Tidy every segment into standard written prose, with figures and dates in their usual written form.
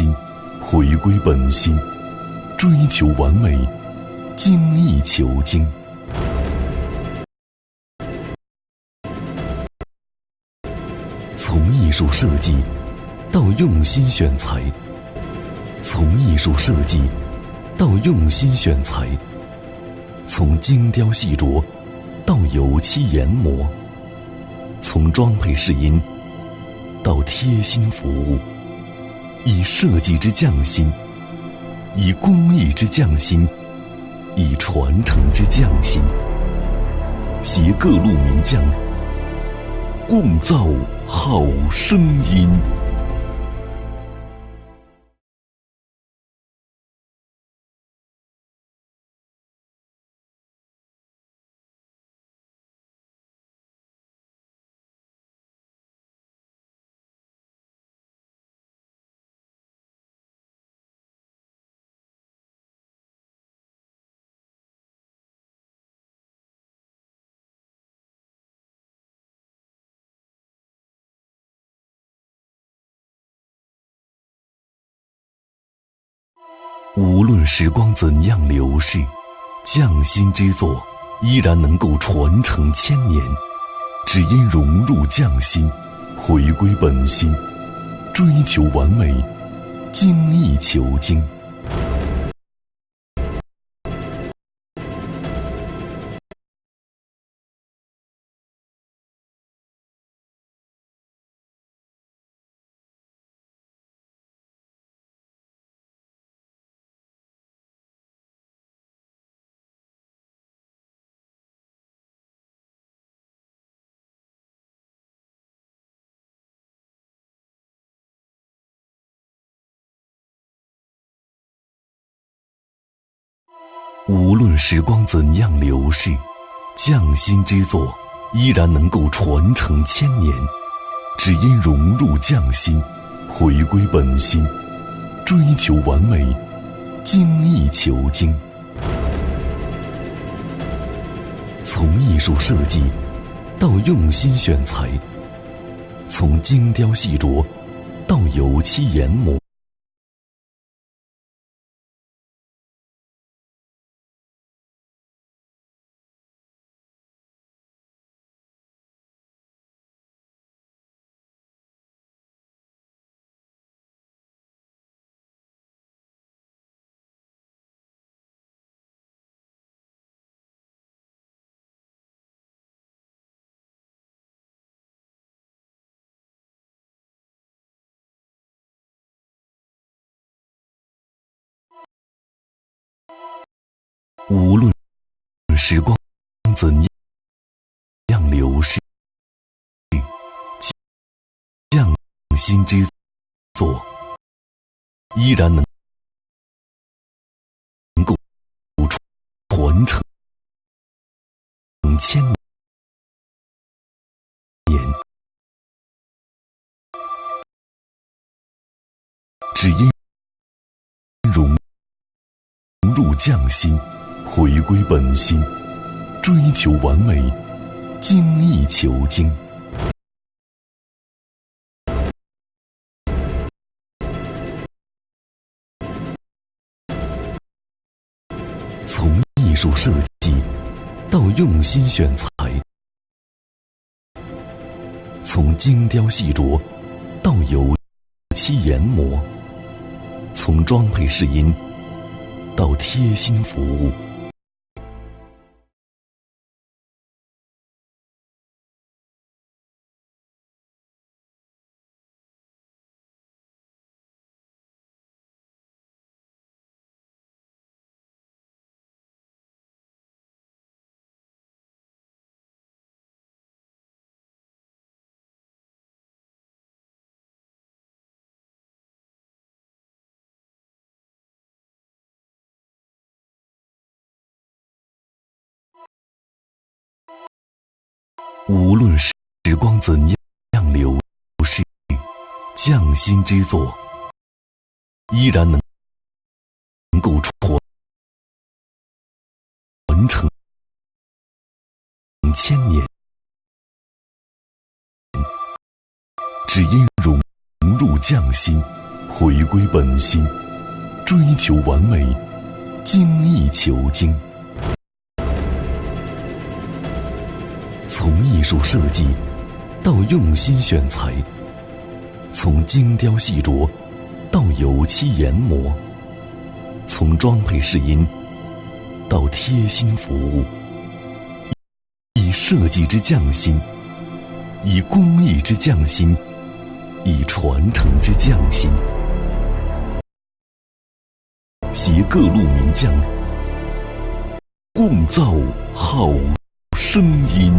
心，回归本心，追求完美，精益求精。从艺术设计到用心选材，从艺术设计到用心选材，从精雕细琢到油漆研磨，从装配试音到贴心服务，以设计之匠心，以工艺之匠心，以传承之匠心，携各路名匠共造好声音。无论时光怎样流逝，匠心之作依然能够传承千年，只因融入匠心，回归本心，追求完美，精益求精。无论时光怎样流逝，匠心之作依然能够传承千年，只因融入匠心，回归本心，追求完美，精益求精。从艺术设计到用心选材，从精雕细琢到油漆研磨，无论时光怎样流逝，匠心之作依然能够传承千年，只因融入匠心，回归本心，追求完美，精益求精。从艺术设计到用心选材，从精雕细琢到油漆研磨，从装配试音到贴心服务，无论时光怎样流逝，匠心之作依然能够传承千年，只因融入匠心，回归本心，追求完美，精益求精。从艺术设计到用心选材，从精雕细琢到油漆研磨，从装配试音到贴心服务，以设计之匠心，以工艺之匠心，以传承之匠心，携各路名匠共造好声音。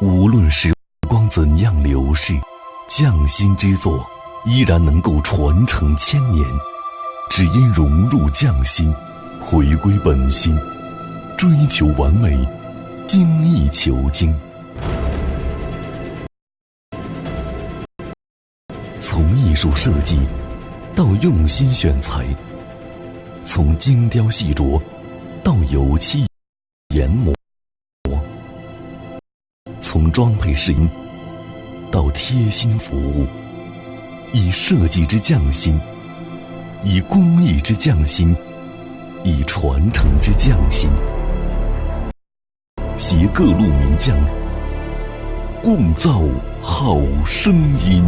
无论时光怎样流逝，匠心之作依然能够传承千年，只因融入匠心，回归本心，追求完美，精益求精。从艺术设计到用心选材，从精雕细琢到油漆研磨，从装配试音到贴心服务，以设计之匠心，以工艺之匠心，以传承之匠心，携各路名匠共造好声音。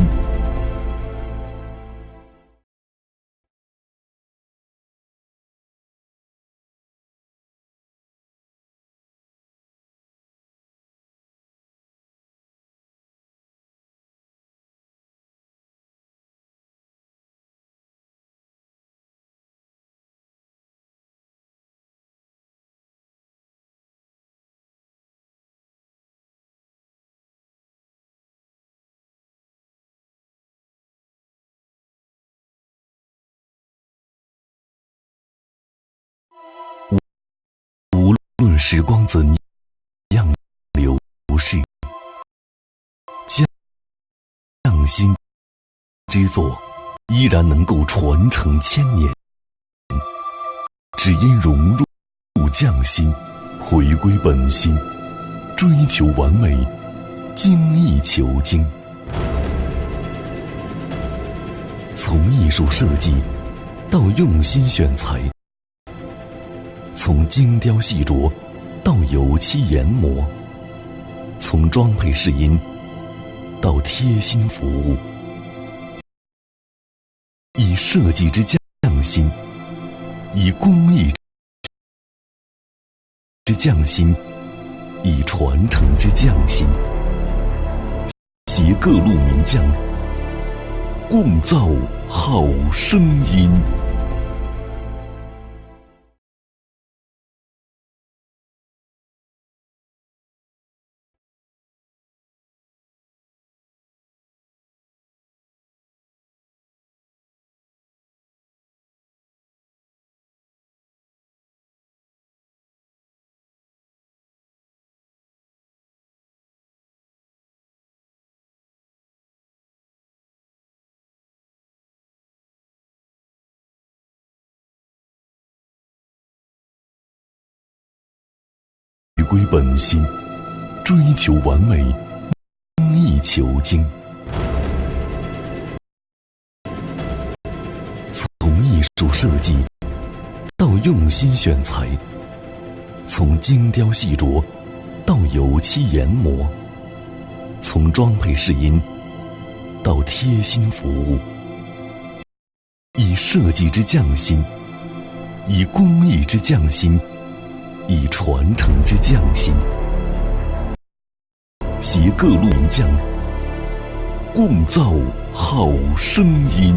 无论时光怎样流逝，匠心之作依然能够传承千年，只因融入匠心，回归本心，追求完美，精益求精。从艺术设计到用心选材，从精雕细琢到油漆研磨，从装配试音到贴心服务，以设计之匠心，以工艺之匠心，以传承之匠心，携各路名匠共造好声音。回归本心，追求完美，精益求精。从艺术设计到用心选材，从精雕细琢到油漆研磨，从装配试音到贴心服务，以设计之匠心，以公益之匠心，以传承之匠心，携各路名将，共造好声音。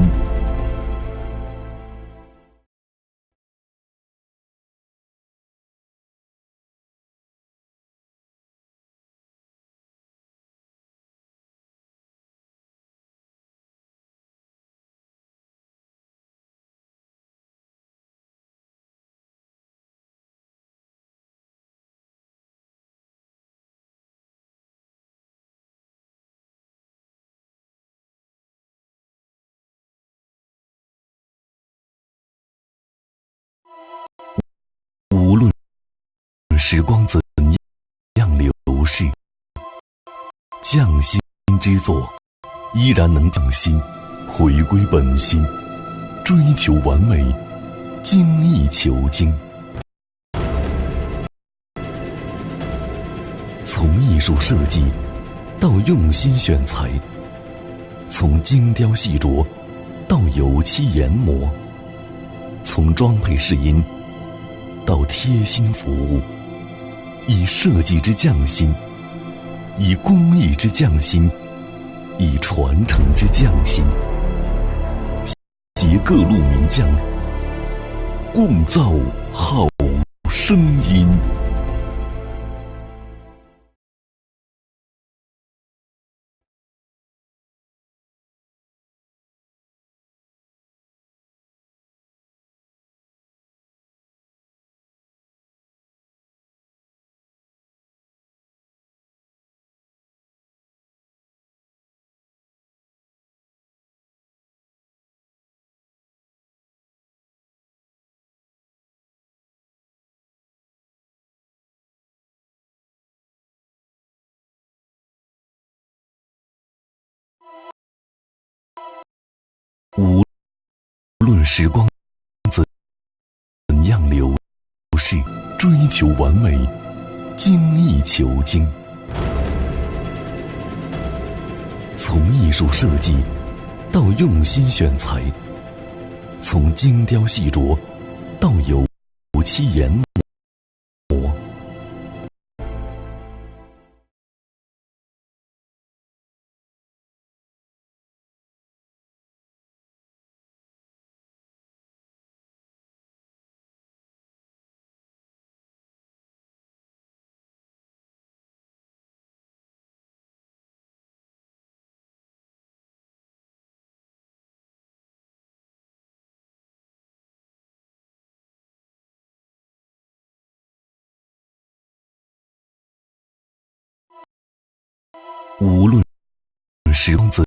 无论时光怎样流逝，匠心之作依然能匠心，回归本心，追求完美，精益求精。从艺术设计到用心选材，从精雕细琢到油漆研磨，从装配试音到贴心服务，以设计之匠心，以工艺之匠心，以传承之匠心，携各路名将，共造好声音。无论时光怎样流逝，追求完美，精益求精。从艺术设计到用心选材，从精雕细琢到油漆研磨，无论时光怎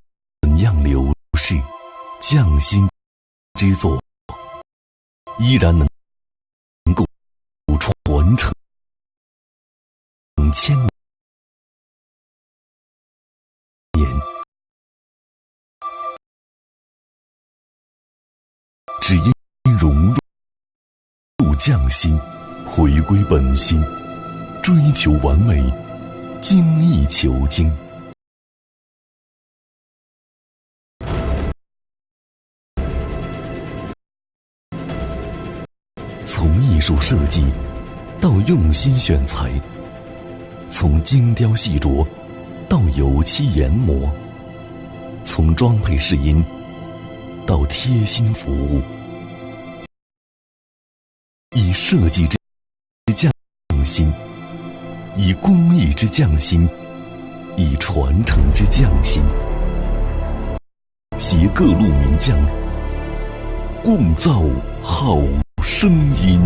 样流逝，匠心之作依然能够传承千年。只因融入匠心，回归本心，追求完美，精益求精。从艺术设计到用心选材，从精雕细琢到油漆研磨，从装配试音到贴心服务，以设计之匠心，以工艺之匠心，以传承之匠心，携各路名将，共造好声音。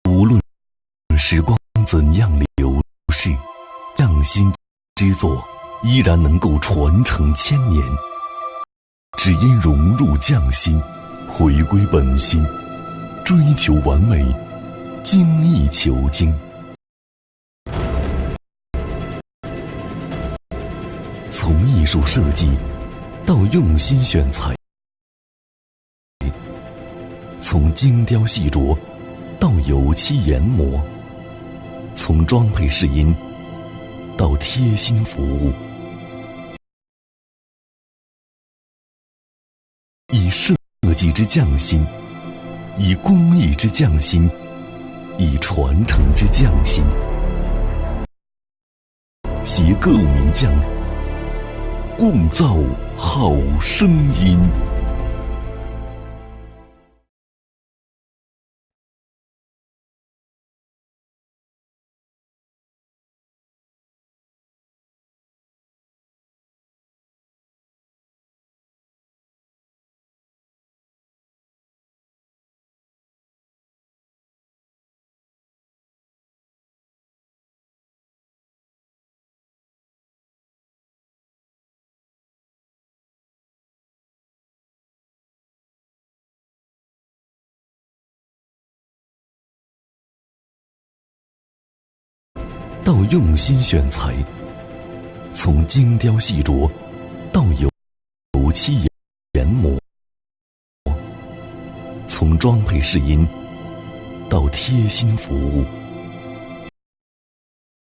无论时光怎样流逝，匠心之作依然能够传承千年。只因融入匠心，回归本心，追求完美，精益求精。从艺术设计到用心选材，从精雕细琢到油漆研磨，从装配试音到贴心服务，以设计之匠心，以工艺之匠心，以传承之匠心，携各路名匠共造好声音。到用心选材，从精雕细琢到油漆研磨，从装配试音到贴心服务，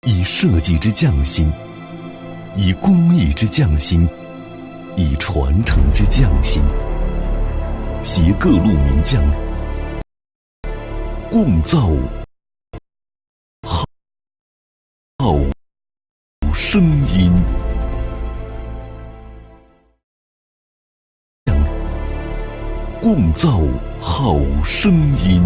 以设计之匠心，以工艺之匠心，以传承之匠心，携各路名匠共造好声音。共造好声音。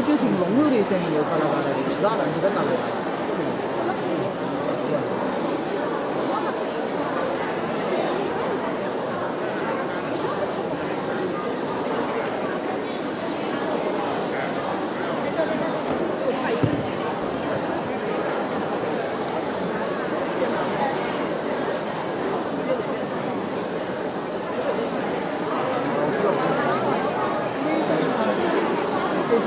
就挺融入的声音，有嘎啦嘎啦的，其他人是在哪里？这些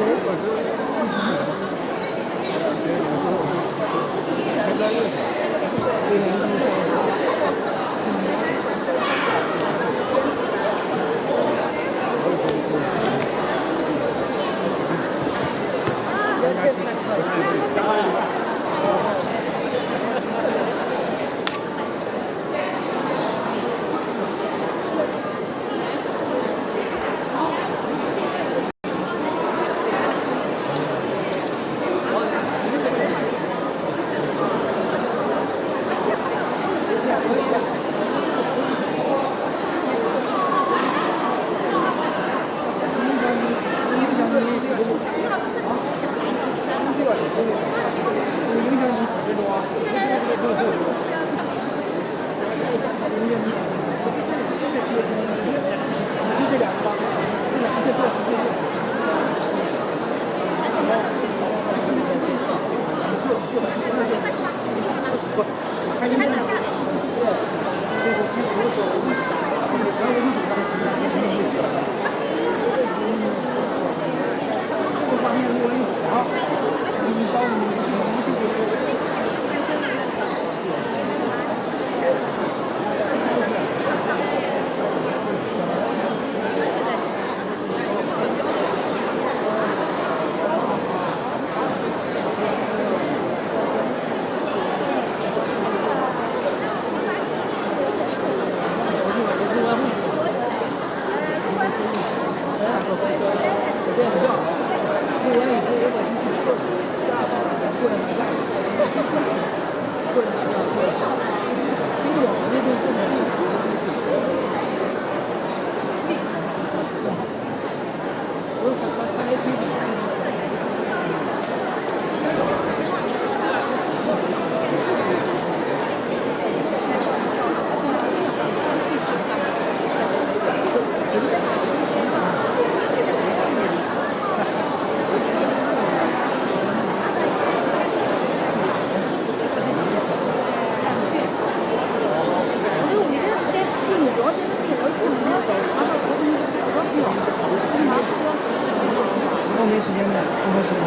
没时间的，不合适的。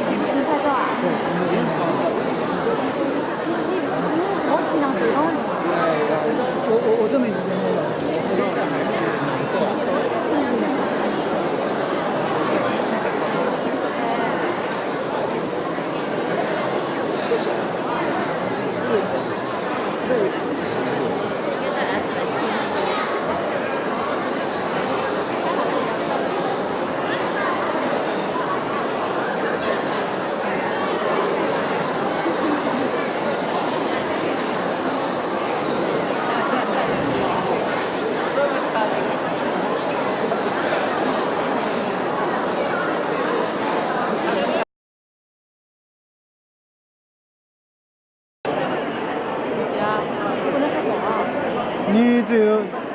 你拍照啊？对，你我经常对方的嘛。我真没时间了。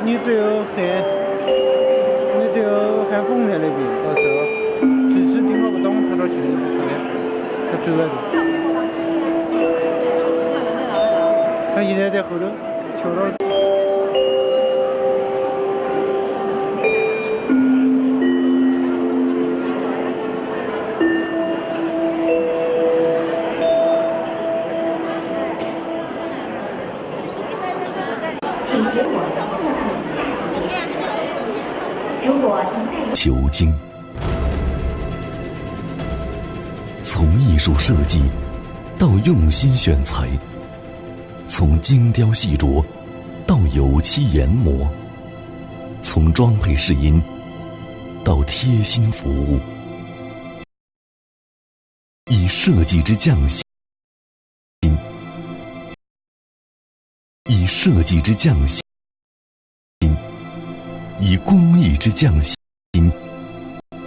你只有喊凤台那边，到时候只是电话不动，他到去那边，他走了的。他现在在后头求到。请携我坐到以下几点。如果您求精，从艺术设计到用心选材，从精雕细琢到油漆研磨，从装配试音到贴心服务，以设计之匠心，以设计之匠心，以工艺之匠心，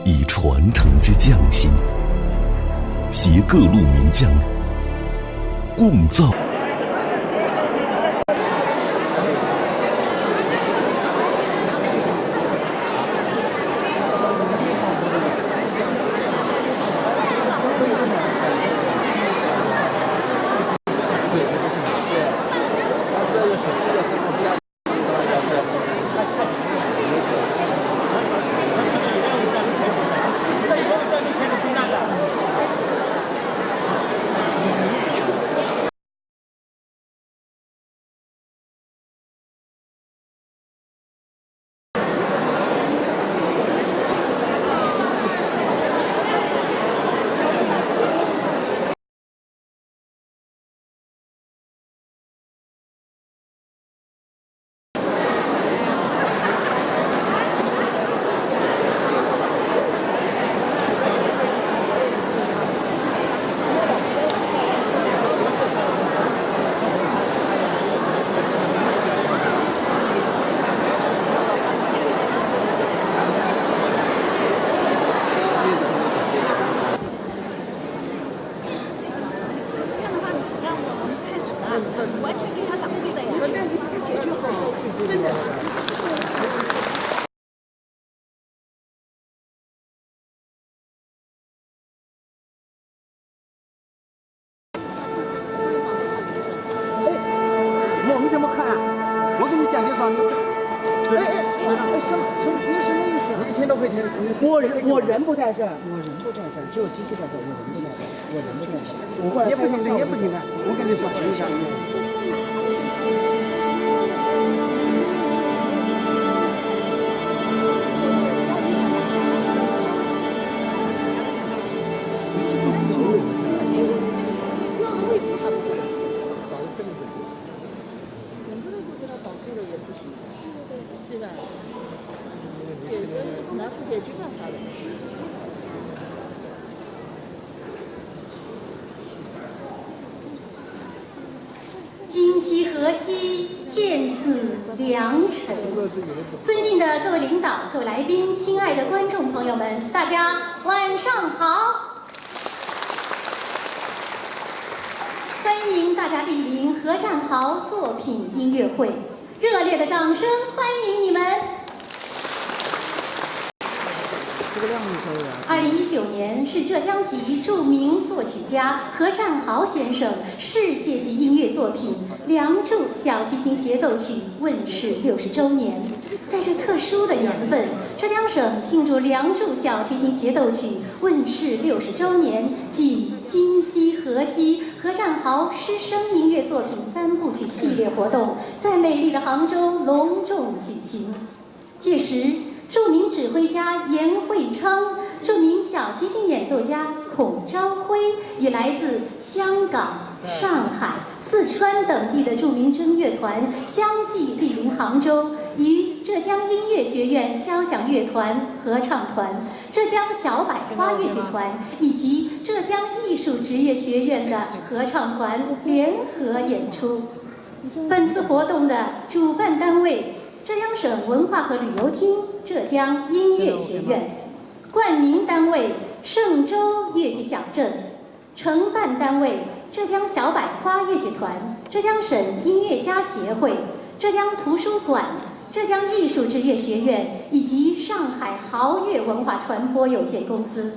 以传承之匠心，携各路名匠共造。完全给他挡住的呀。那这你不解决好，真的。我们怎么看？我给你讲介绍，你。什么？你什么意思？1000多块钱。我人不在这儿，只有机器在这儿，我人不在这儿。也不行的，我跟你说，等一下。位置差不多。整个都给他搞错了也不行，对吧？拿出解决办法来。今夕何夕，见此良辰。尊敬的各位领导、各位来宾、亲爱的观众朋友们，大家晚上好！欢迎大家莅临何占豪作品音乐会，热烈的掌声欢迎你们！2019年是浙江籍著名作曲家何占豪先生世界级音乐作品《梁祝》小提琴协奏曲问世60周年。在这特殊的年份，浙江省庆祝《梁祝》小提琴协奏曲问世60周年暨今夕何夕何占豪师生音乐作品3部曲系列活动在美丽的杭州隆重举行。届时，著名指挥家严惠昌、著名小提琴演奏家孔昭辉与来自香港、上海、四川等地的著名筝乐团相继莅临杭州，与浙江音乐学院交响乐团合唱团、浙江小百花乐剧团以及浙江艺术职业学院的合唱团联合演出。本次活动的主办单位：浙江省文化和旅游厅、浙江音乐学院；冠名单位：嵊州越剧小镇；承办单位：浙江小百花越剧团、浙江省音乐家协会、浙江图书馆、浙江艺术职业学院以及上海豪乐文化传播有限公司。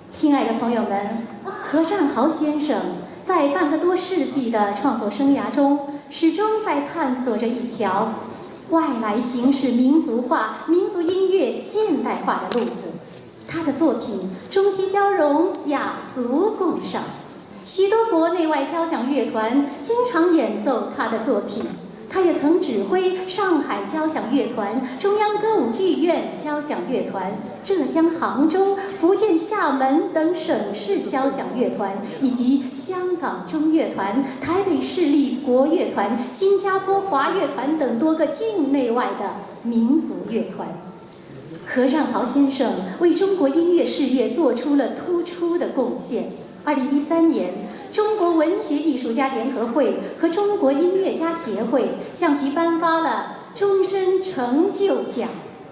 亲爱的朋友们，何占豪先生在半个多世纪的创作生涯中，始终在探索着一条外来形式民族化、民族音乐现代化的路子。他的作品中西交融、雅俗共赏，许多国内外交响乐团经常演奏他的作品。他也曾指挥上海交响乐团、中央歌舞剧院交响乐团、浙江杭州、福建厦门等省市交响乐团，以及香港中乐团、台北市立国乐团、新加坡华乐团等多个境内外的民族乐团。何占豪先生为中国音乐事业做出了突出的贡献。2013年，中国文学艺术家联合会和中国音乐家协会向其颁发了终身成就奖。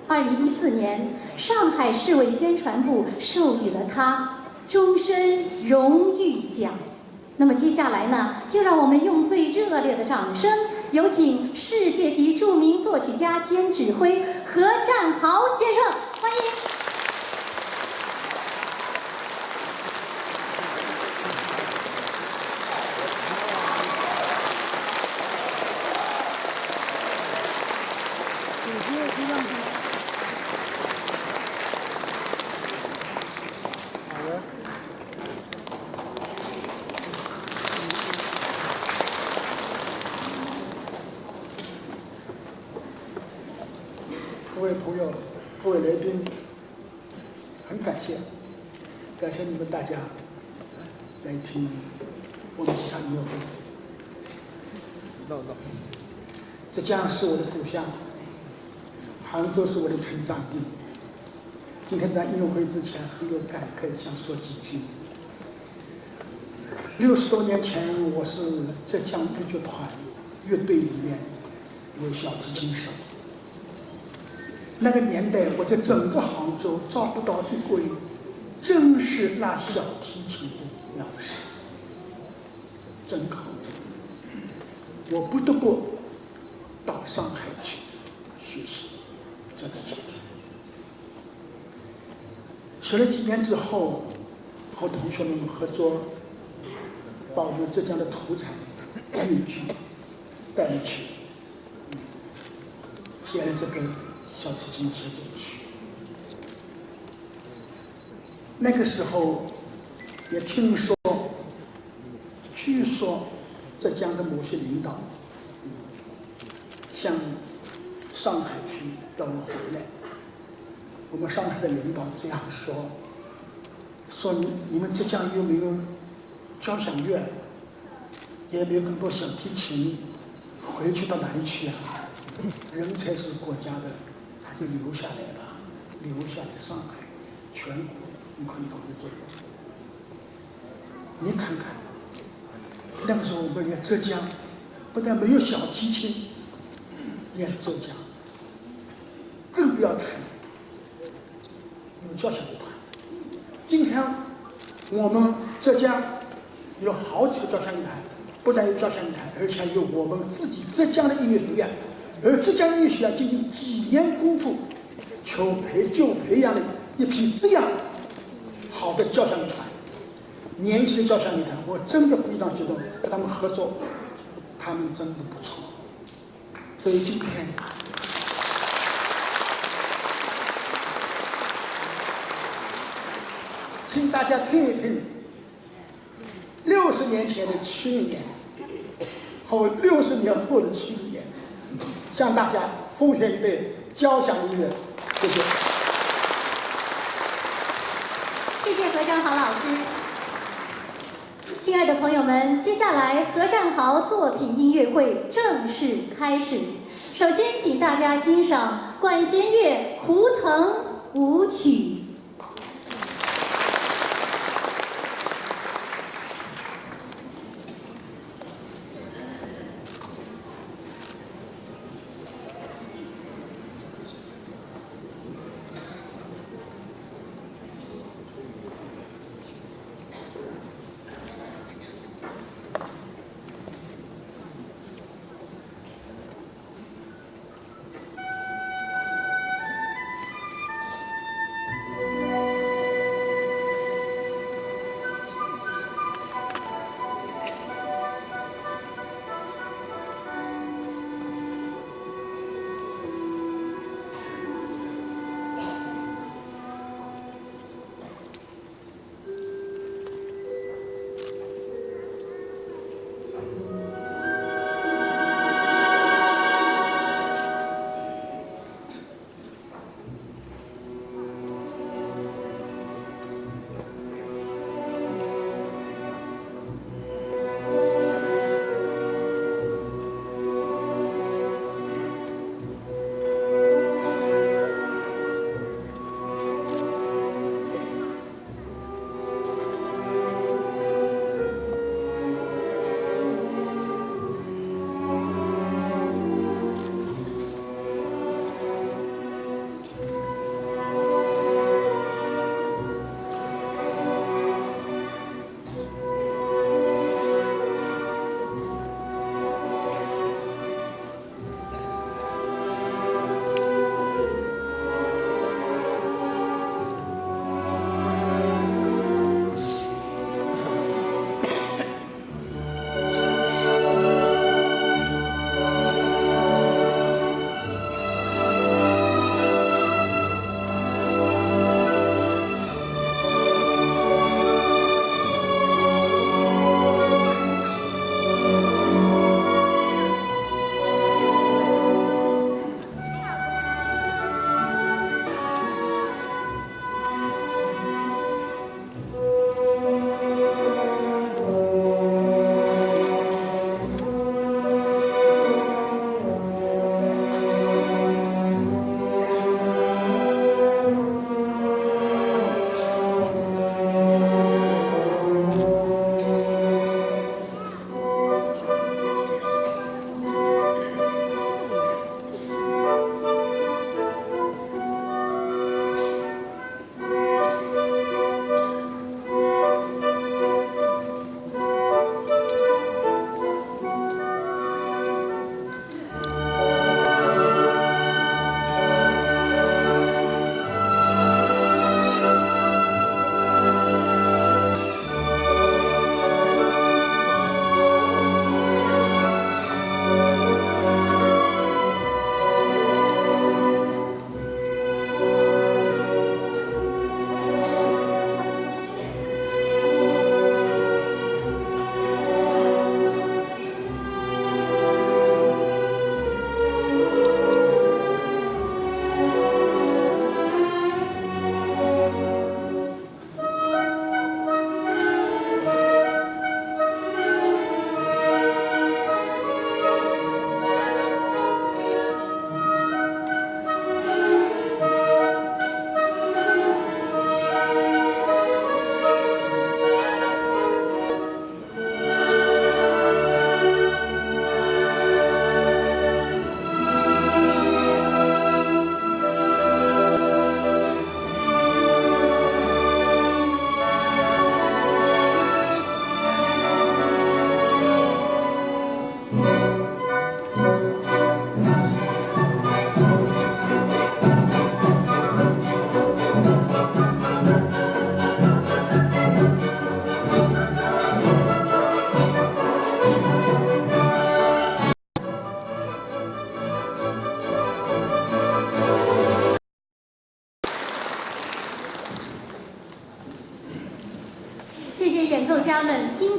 2014年，上海市委宣传部授予了他终身荣誉奖。那么接下来呢，就让我们用最热烈的掌声，有请世界级著名作曲家兼指挥何占豪先生，欢迎。各位朋友，各位来宾，很感谢你们大家来听我们这场音乐会。浙江是我的故乡，杭州是我的成长地。今天在音乐会之前很有感慨，想说几句。60多年前，我是浙江豫剧团乐队里面一位小提琴手。那个年代，我在整个杭州找不到一位正式拉小提琴的老师，整个杭州。我不得不到上海去学习小提琴。学了几年之后，和同学们合作，把我们浙江的土产豫剧带了去，写了这个小提琴协奏曲。那个时候也听说，据说浙江的某些领导向上海去要我回来。我们上海的领导这样说你们浙江有没有交响乐，也没有更多小提琴，回去到哪里去啊？人才是国家的，还是留下来吧，留下来上海，全国你可以发挥作用。你看看，那个时候我们浙江不但没有小提琴演奏家，更不要谈有交响乐团。今天我们浙江有好几个交响乐团，不但有交响乐团，而且有我们自己浙江的音乐学院。而浙江音乐学院仅仅几年功夫，就培养了一批这样好的交响乐团，年轻的交响乐团，我真的非常激动，跟他们合作，他们真的不错。所以今天，请大家听一听60年前的70年和60年后的70年，向大家奉献一对交响音乐，谢谢。谢谢何占豪老师。亲爱的朋友们，接下来何占豪作品音乐会正式开始。首先，请大家欣赏管弦乐《胡腾舞曲》。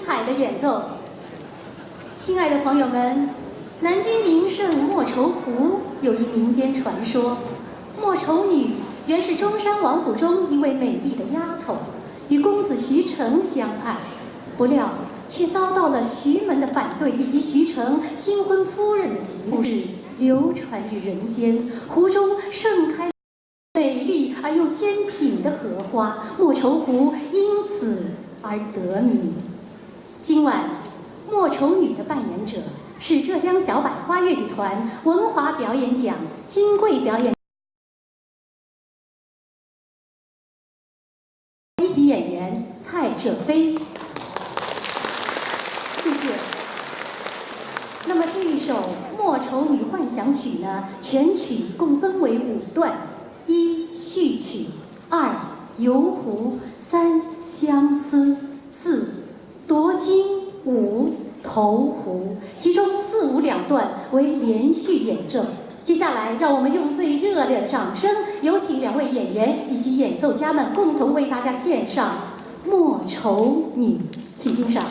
彩的演奏。亲爱的朋友们，南京名胜莫愁湖有一民间传说，莫愁女原是中山王府中一位美丽的丫头，与公子徐成相爱，不料却遭到了徐门的反对，以及徐成新婚夫人的故事流传于人间。湖中盛开美丽而又坚挺的荷花，莫愁湖因此而得名。今晚莫愁女的扮演者是浙江小百花越剧团文华表演奖金贵表演一级演员蔡浙飞。谢谢。那么这一首《莫愁女幻想曲》呢，全曲共分为5段：1序曲，2游湖，3相思，4夺金，5投湖。其中4、5两段为连续演奏。接下来，让我们用最热烈的掌声，有请2位演员以及演奏家们共同为大家献上《莫愁女》，请欣赏。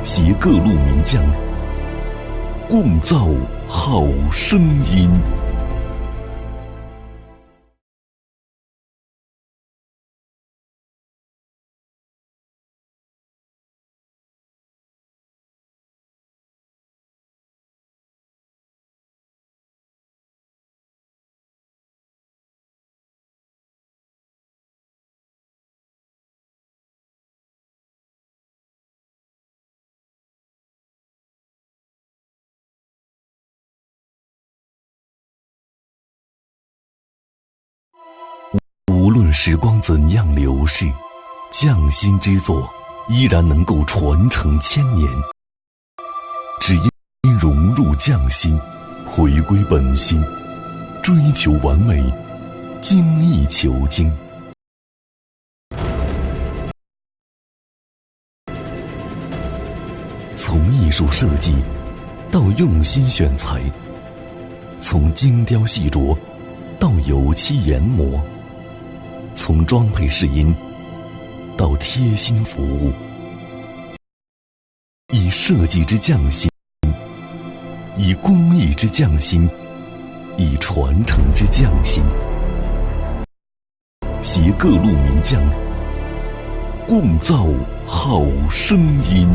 携各路名将，共造好声音。无论时光怎样流逝，匠心之作依然能够传承千年。只因融入匠心，回归本心，追求完美，精益求精。从艺术设计到用心选材，从精雕细琢到油漆研磨，从装配试音到贴心服务，以设计之匠心，以工艺之匠心，以传承之匠心，携各路名将，共造好声音。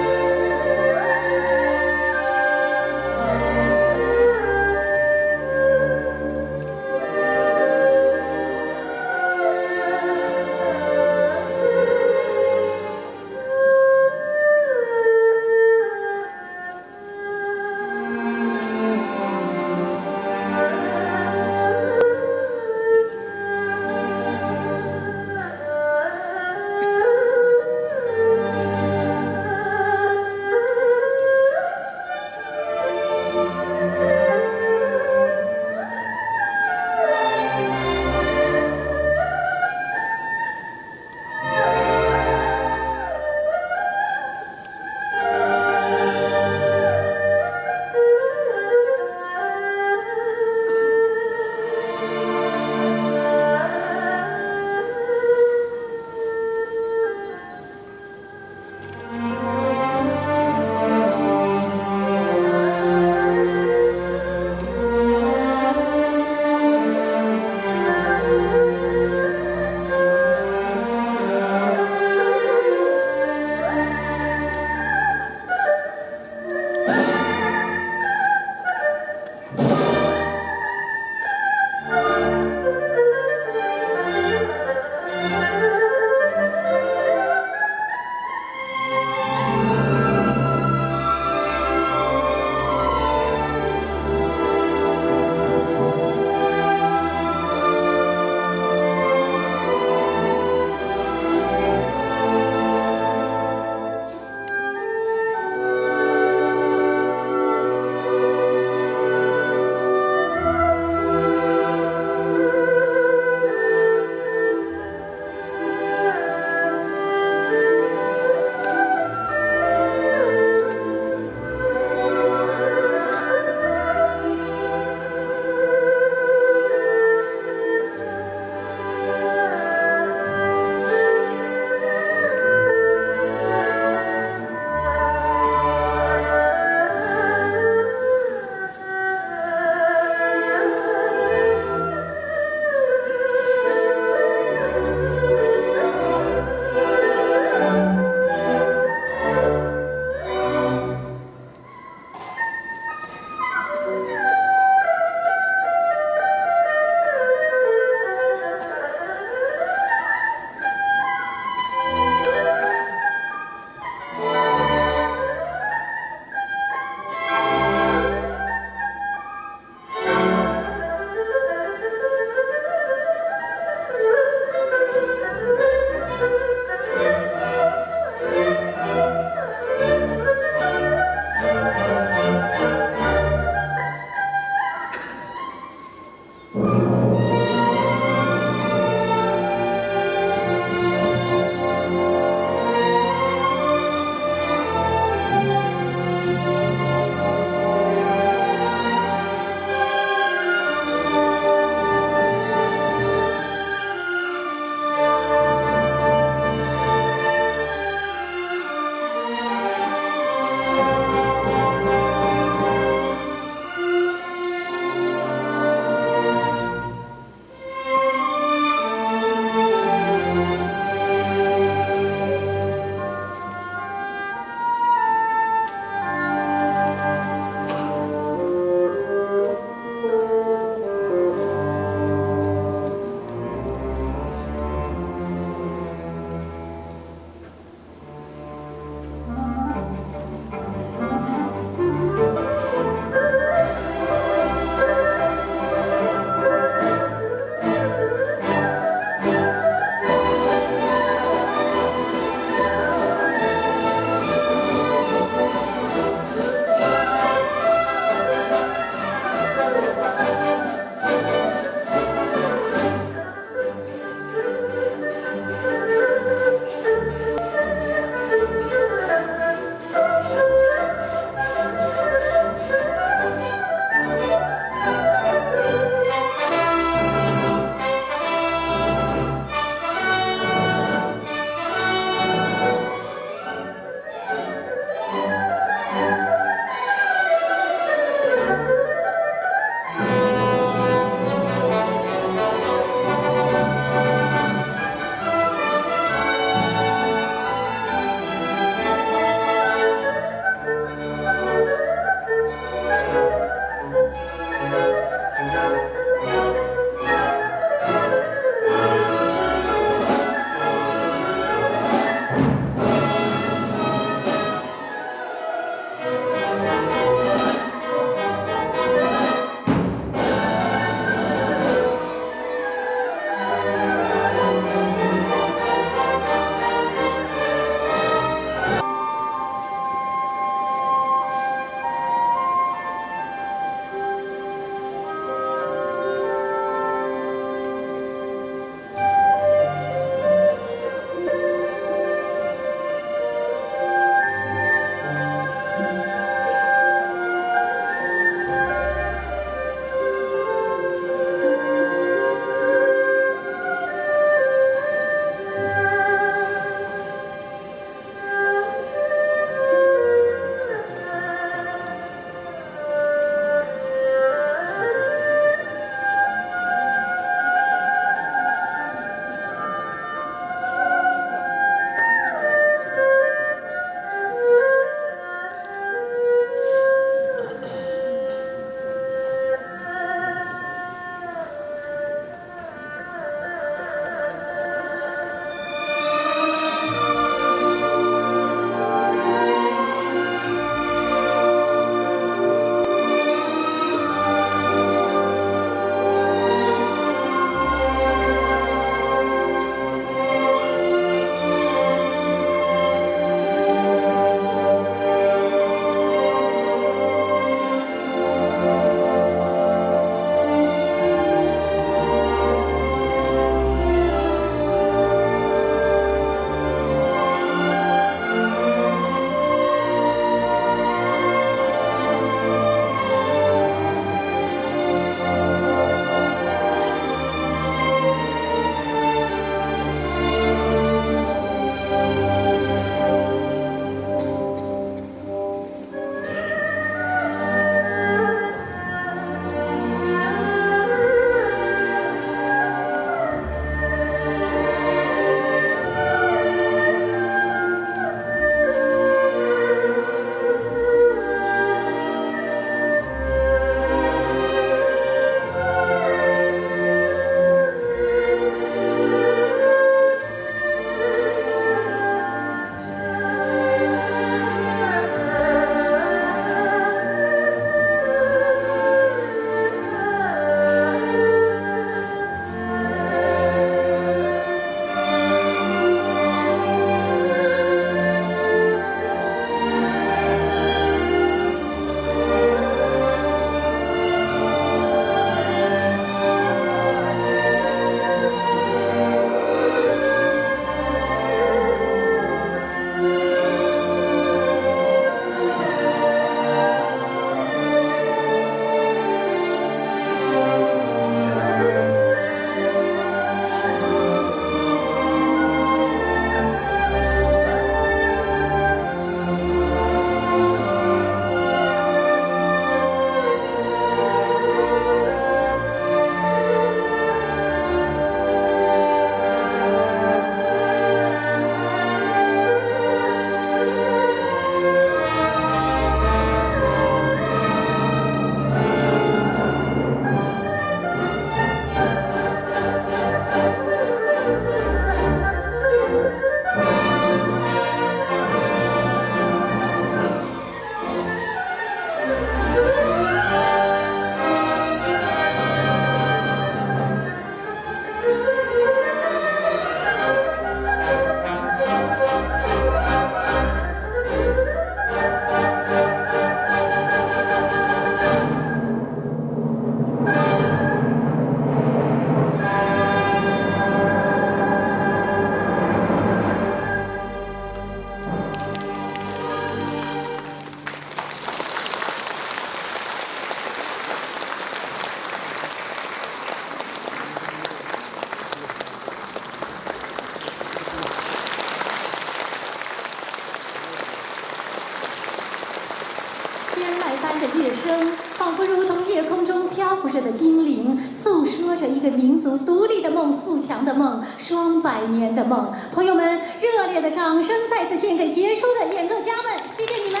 声，仿佛如同夜空中漂浮着的精灵，诉说着一个民族独立的梦、富强的梦、双百年的梦。朋友们，热烈的掌声再次献给杰出的演奏家们，谢谢你们。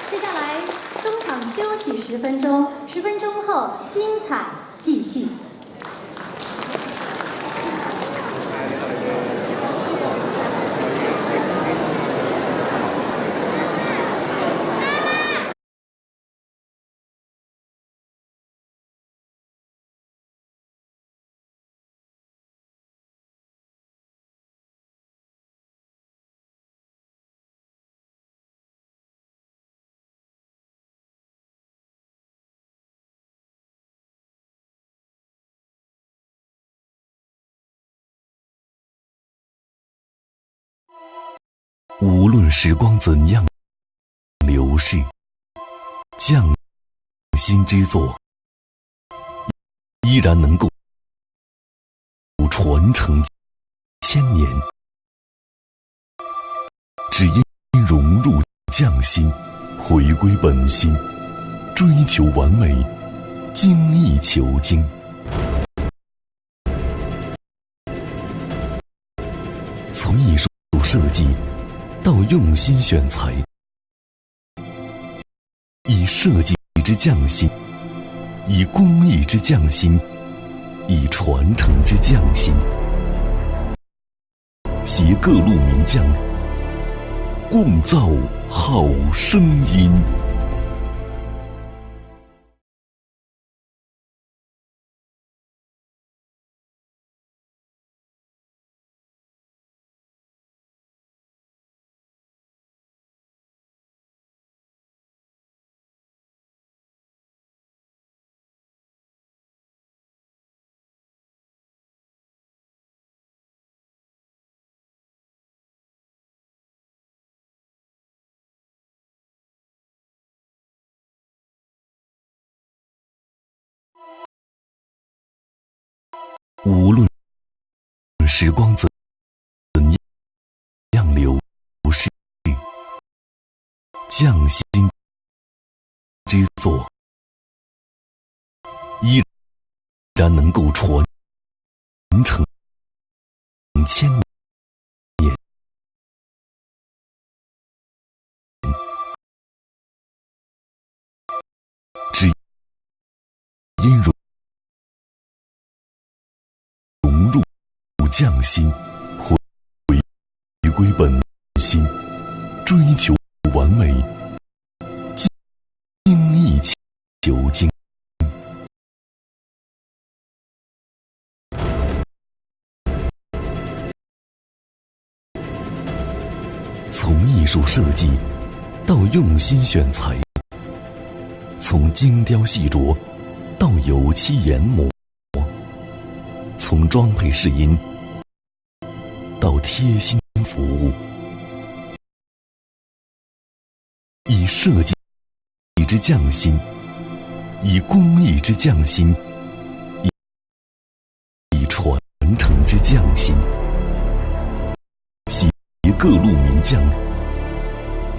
接下来中场休息10分钟，10分钟后精彩继续。无论时光怎样流逝，匠心之作依然能够传承千年。只因融入匠心，回归本心，追求完美，精益求精。从艺术设计到用心选材，以设计之匠心，以工艺之匠心，以传承之匠心，携各路名匠，共造好声音。无论时光怎样流逝，匠心之作依然能够传承千年。只因融入匠心，回归本心，追求完美，精益求精。从艺术设计到用心选材，从精雕细琢到油漆研磨，从装配试音到贴心服务，以设计之匠心，以工艺之匠心，以传承之匠心，携各路名匠，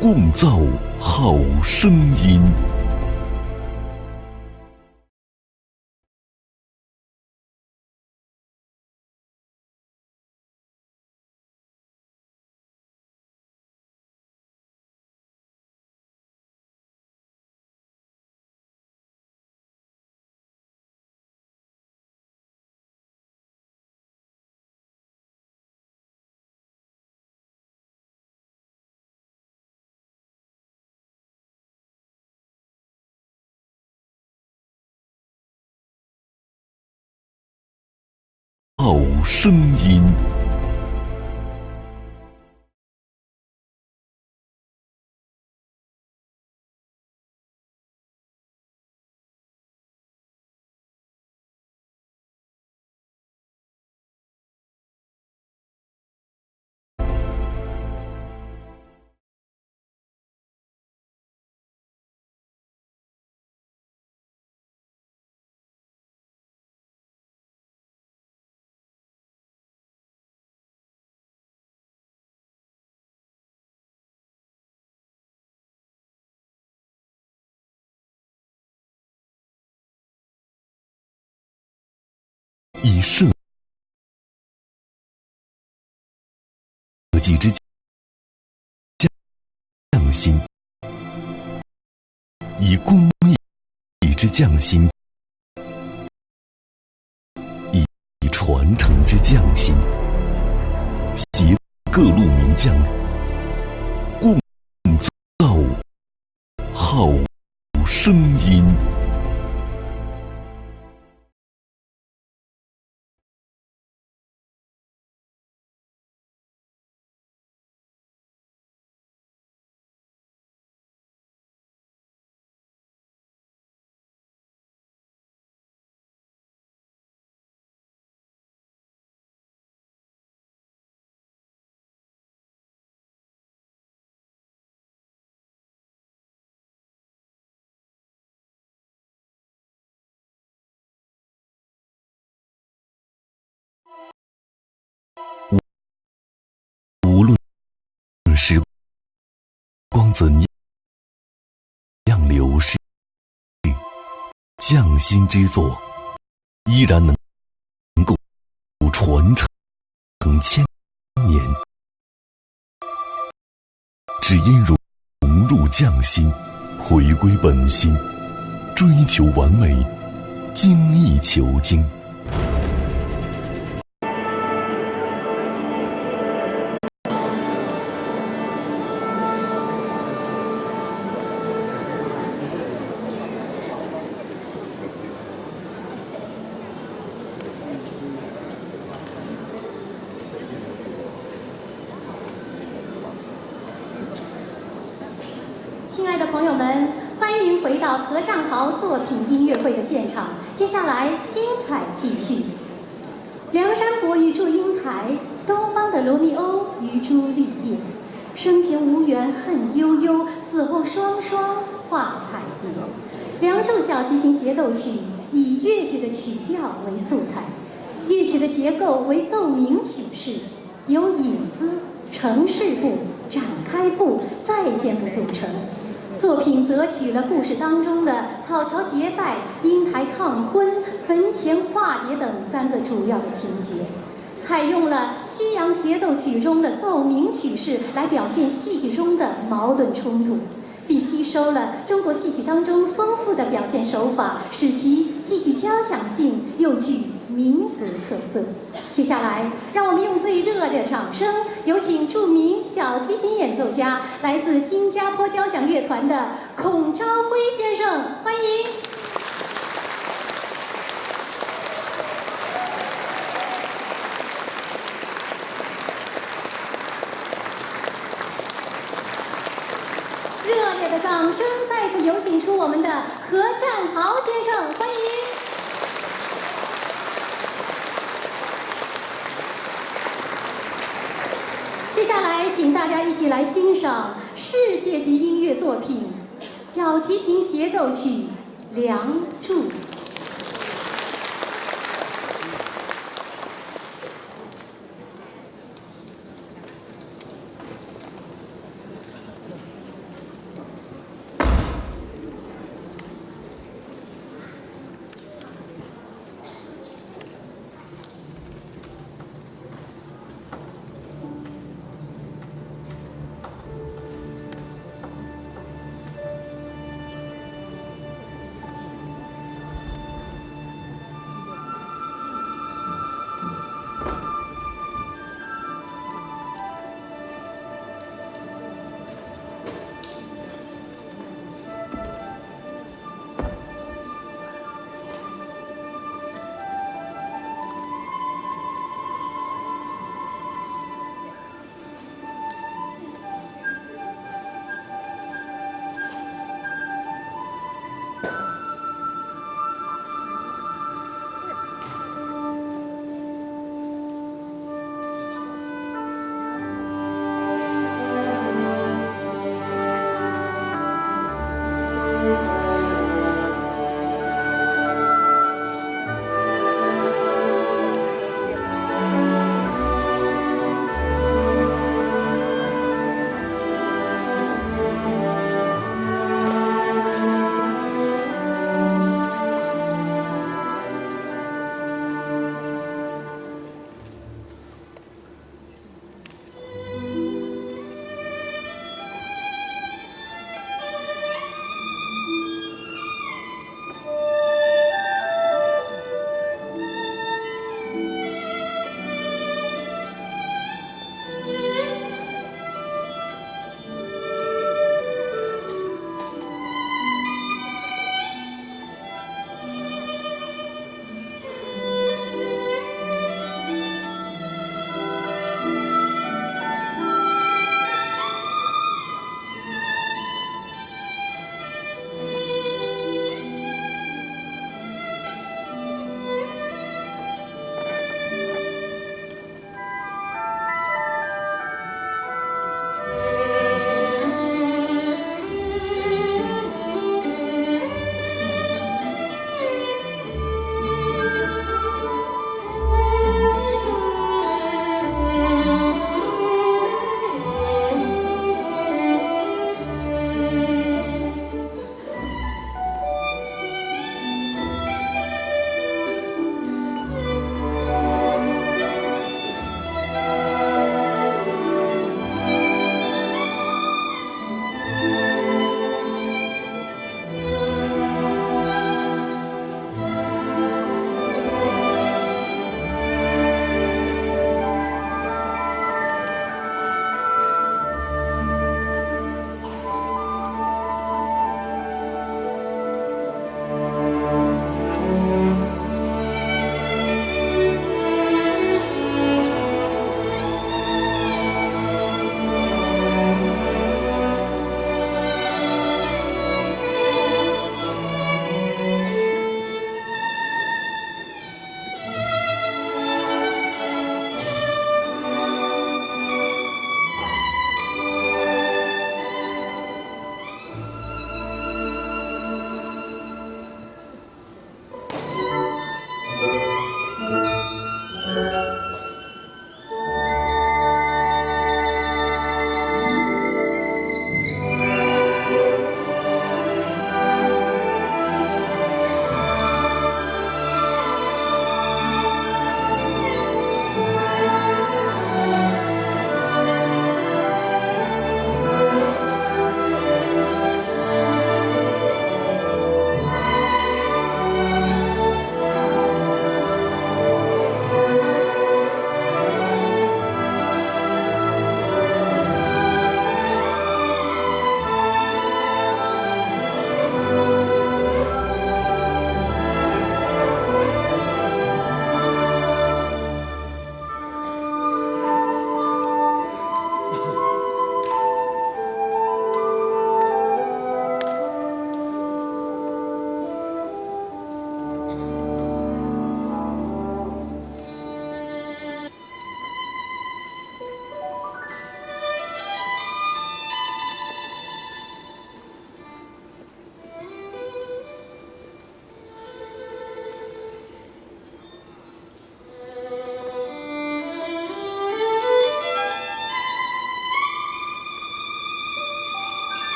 共造好声音。好声音。以设计之匠心，以工艺之匠心，以传承之匠心，携各路名匠共造好声音。无论时光怎样流逝，匠心之作依然能够传承千年。只因融入匠心，回归本心，追求完美，精益求精。亲爱的朋友们，欢迎回到何占豪作品音乐会的现场。接下来精彩继续。梁山伯与祝英台，东方的罗密欧与朱丽叶，生前无缘恨悠悠，死后双双化彩蝶。《梁祝》小提琴协奏曲以越剧的曲调为素材，乐曲的结构为奏鸣曲式，由引子、程式部、展开部、再现部组成。作品择取了故事当中的草桥结拜、英台抗婚、坟前化蝶等3个主要的情节，采用了西洋协奏曲中的奏鸣曲式来表现戏剧中的矛盾冲突，并吸收了中国戏曲当中丰富的表现手法，使其既具交响性又具民族特色。接下来，让我们用最热烈的掌声，有请著名小提琴演奏家，来自新加坡交响乐团的孔昭辉先生，欢迎。热烈的掌声再次有请出我们的何占豪先生，欢迎。接下来，请大家一起来欣赏世界级音乐作品《小提琴协奏曲·梁祝》。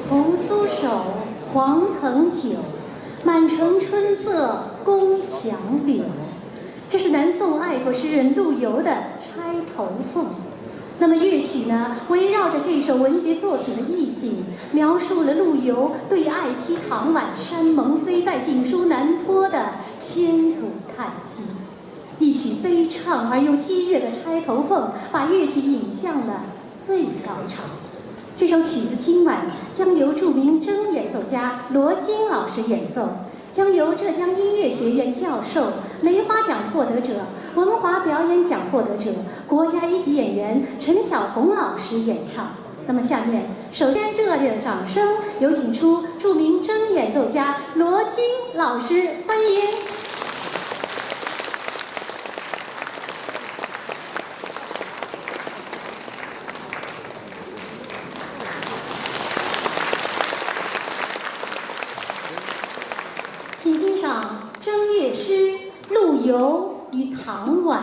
红酥手，黄藤酒，满城春色宫墙柳。这是南宋爱国诗人陆游的《钗头凤》。那么乐曲呢，围绕着这首文学作品的意境，描述了陆游对爱妻唐婉山盟虽在，锦书难托的千古叹息。一曲悲怆而又激越的《钗头凤》，把乐曲引向了最高潮。这首曲子今晚将由著名筝演奏家罗金老师演奏，将由浙江音乐学院教授、梅花奖获得者、文华表演奖获得者、国家一级演员陈晓红老师演唱。那么下面，首先热烈的掌声，有请出著名筝演奏家罗金老师，欢迎。请欣赏筝乐诗陆游与唐婉。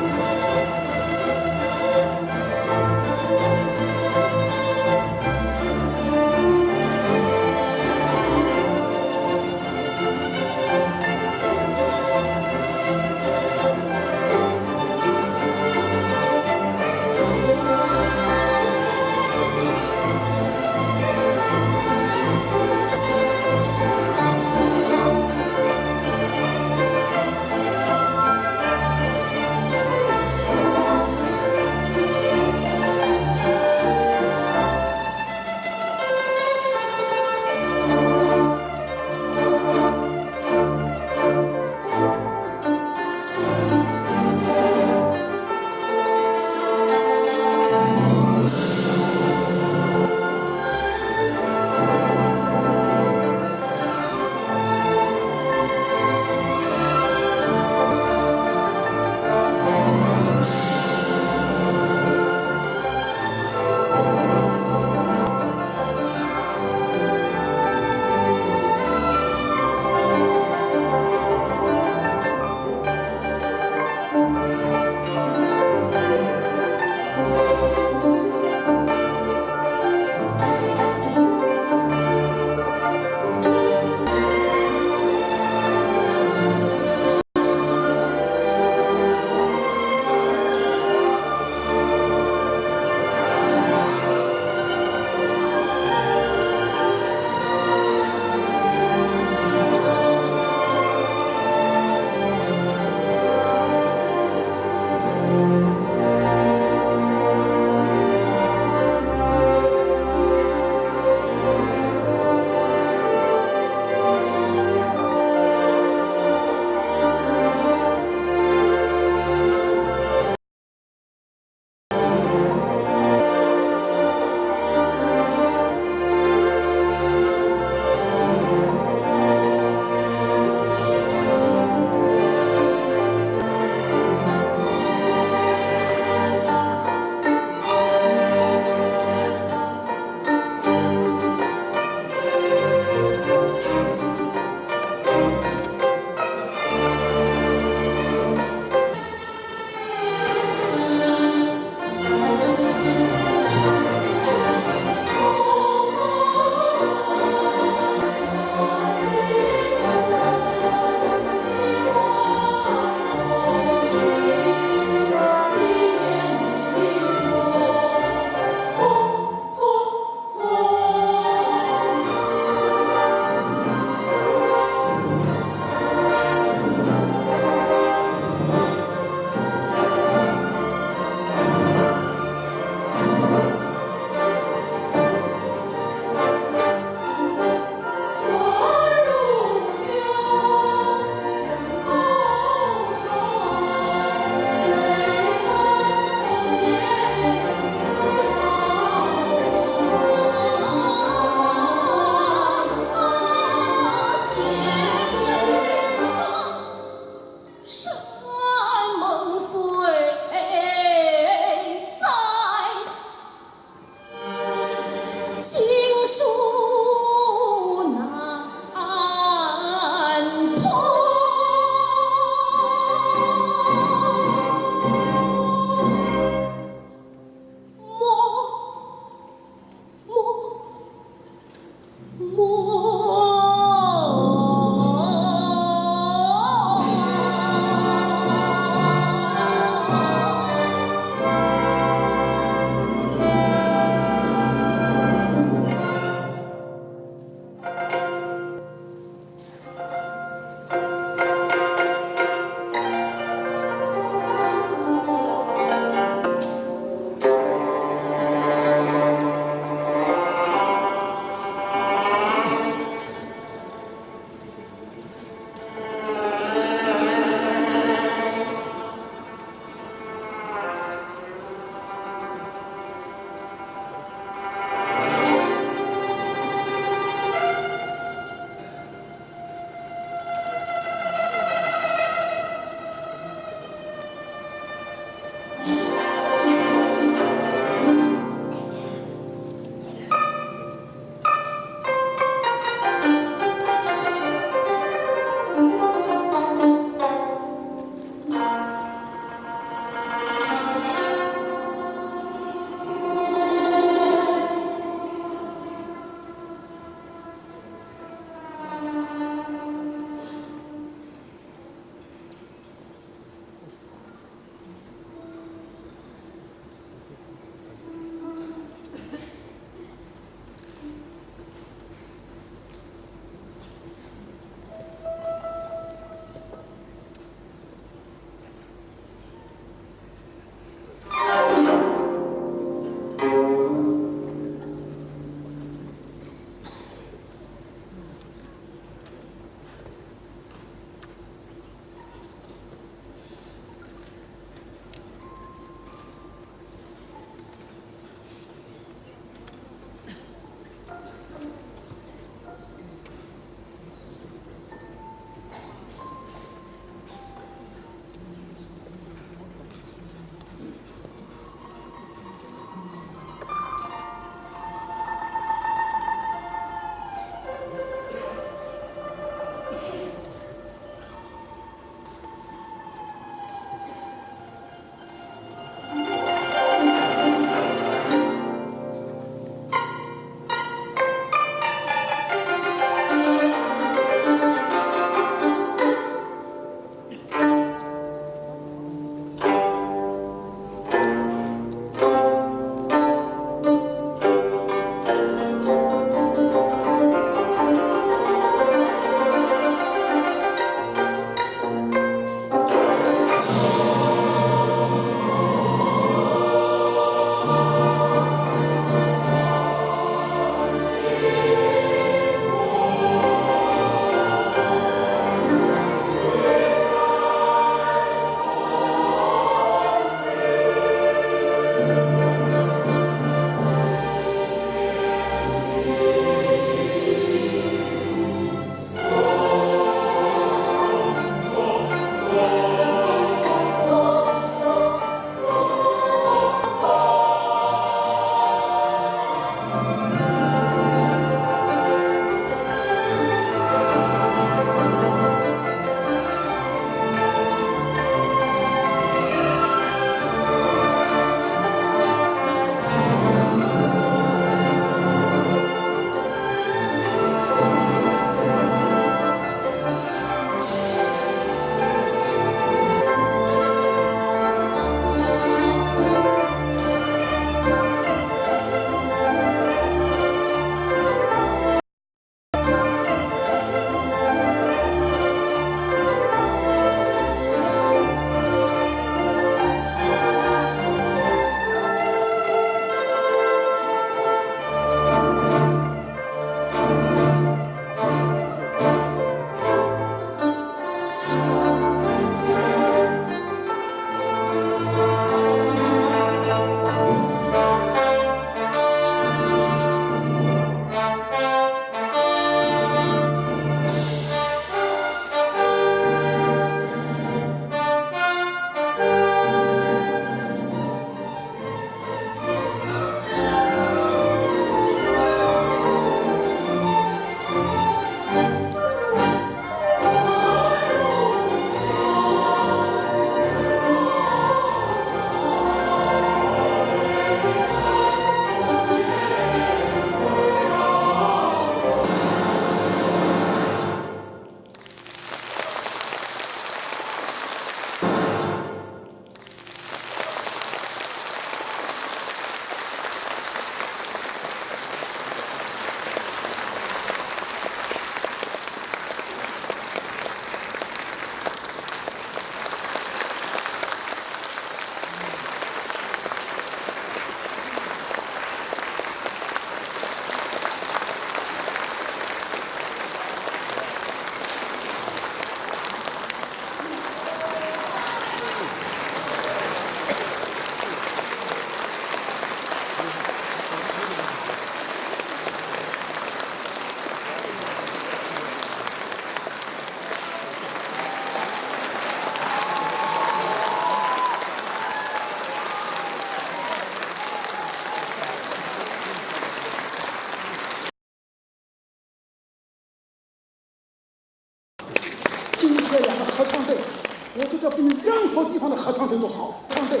何地方的合唱队都好，合唱队，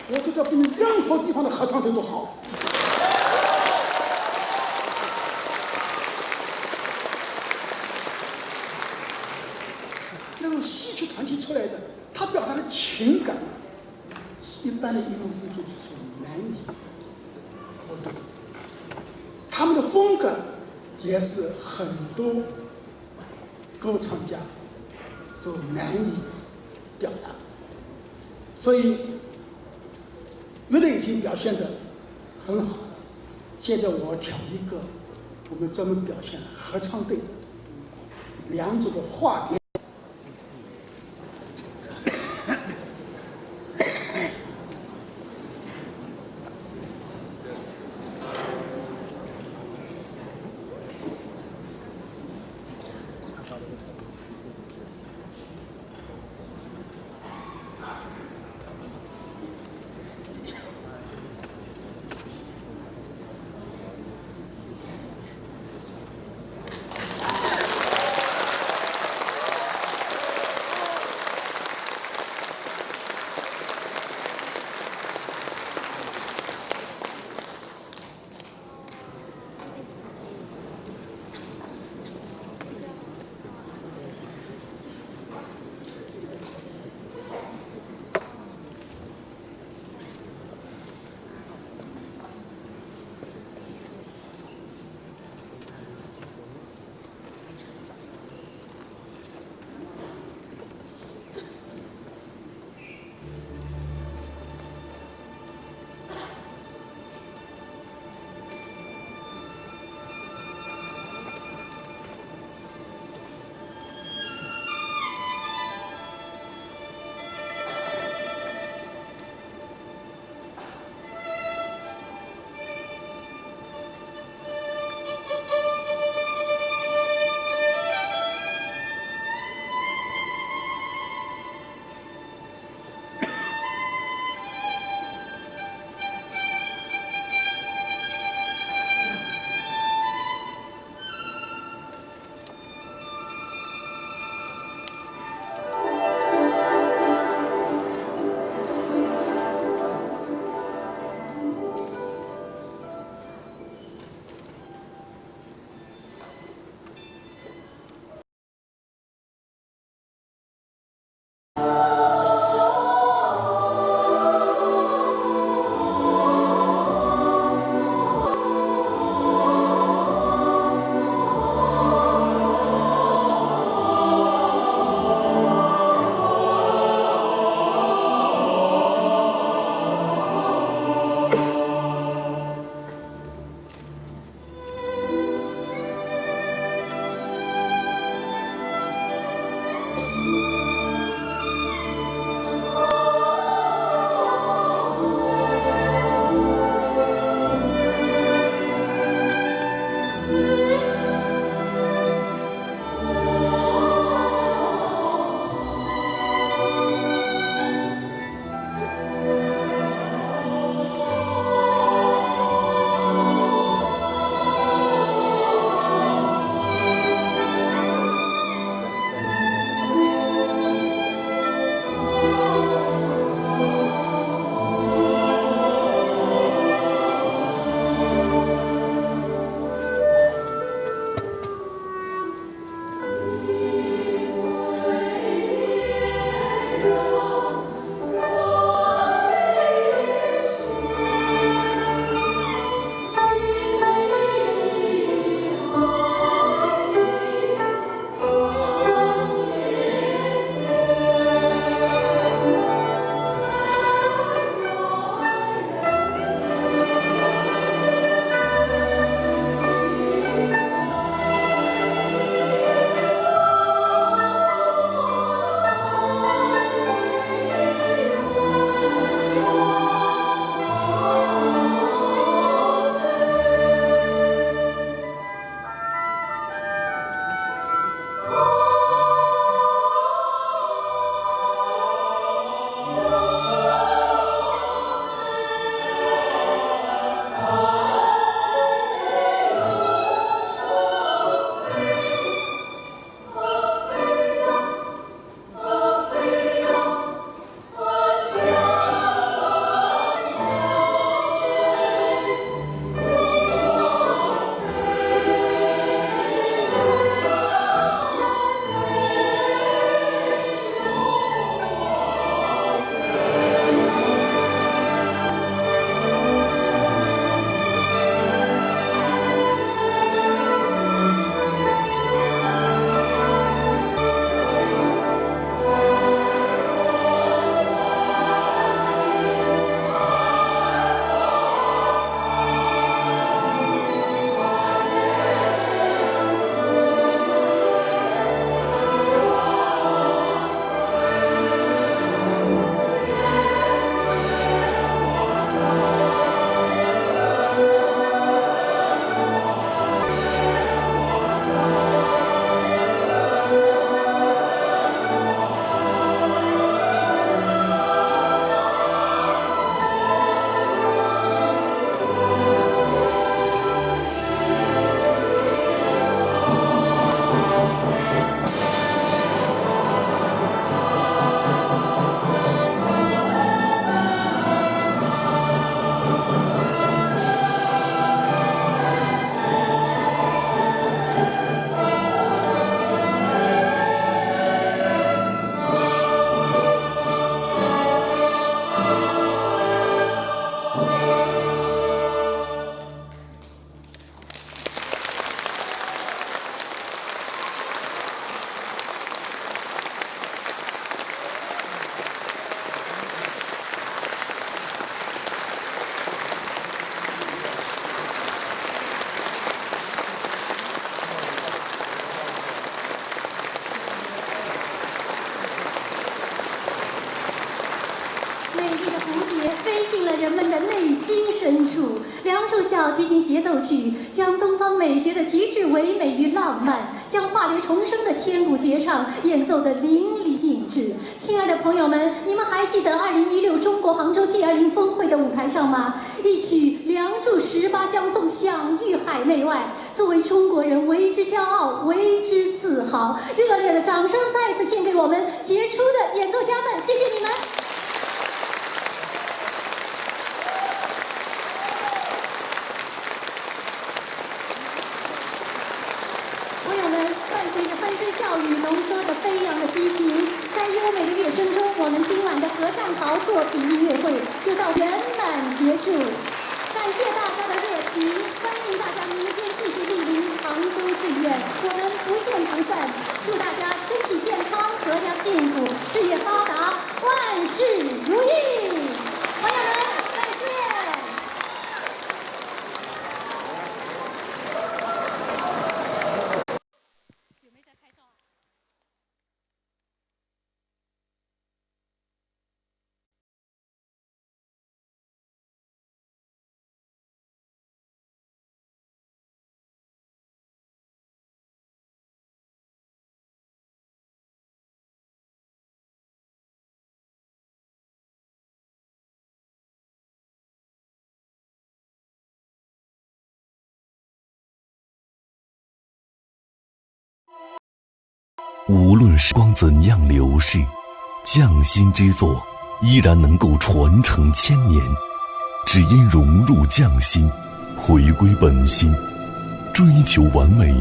我觉得比任何地方的合唱队都好。那种戏曲团体出来的，他表达的情感啊，一般的艺术剧所难以获得。他们的风格也是很多歌唱家所难以表达。所以乐队已经表现得很好，现在我挑一个我们专门表现合唱队的两组的化蝶。美丽的蝴蝶飞进了人们的内心深处，梁祝小提琴协奏曲将东方美学的极致唯美与浪漫，将化蝶重生的千古绝唱演奏得淋漓尽致。亲爱的朋友们，你们还记得2016中国杭州 G20 峰会的舞台上吗？一曲《梁祝18相送》享誉海内外，作为中国人为之骄傲，为之自豪。热烈的掌声再次献给我们杰出的演奏家们，谢谢你们。朋友们，伴随着欢声笑语浓缩着飞扬的激情，在优美的乐声中，我们今晚的合唱好作品音乐会就到圆满结束。感谢大家的热情，欢迎大家明天继续莅临杭州剧院，我们不见不散。祝大家身体健康，阖家幸福，事业发达，万事如意。朋友们，再见。有没有在拍照啊？无论时光怎样流逝，匠心之作依然能够传承千年，只因融入匠心，回归本心，追求完美，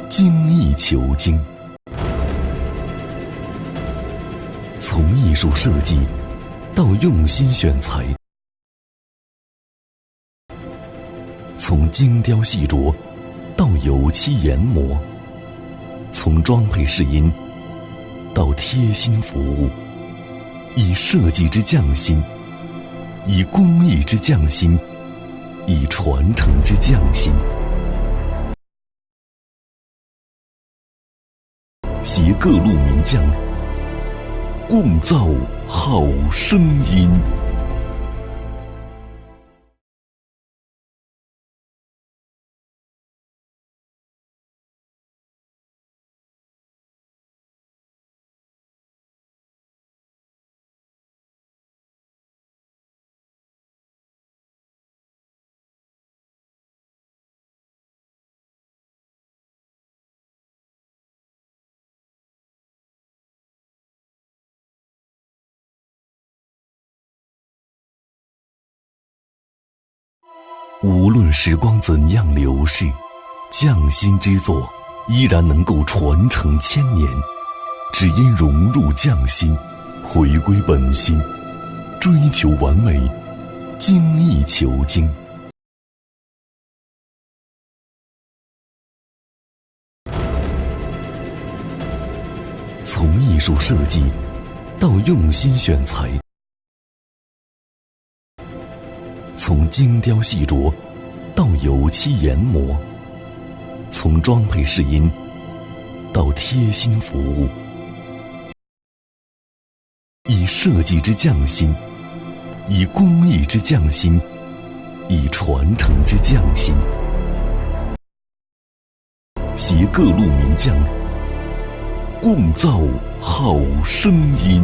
精益求精。从艺术设计到用心选材，从精雕细琢到油漆研磨，从装配试音到贴心服务，以设计之匠心，以工艺之匠心，以传承之匠心，携各路名匠共造好声音。无论时光怎样流逝，匠心之作依然能够传承千年，只因融入匠心，回归本心，追求完美，精益求精。从艺术设计到用心选材，从精雕细琢到油漆研磨，从装配试音到贴心服务，以设计之匠心，以工艺之匠心，以传承之匠心，携各路名匠共造好声音。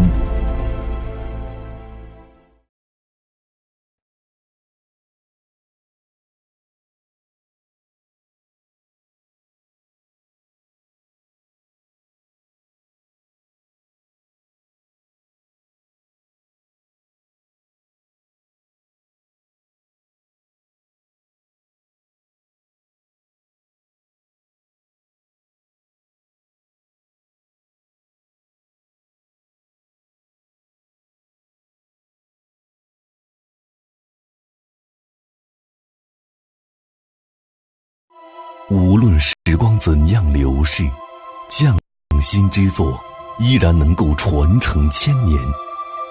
无论时光怎样流逝，匠心之作依然能够传承千年。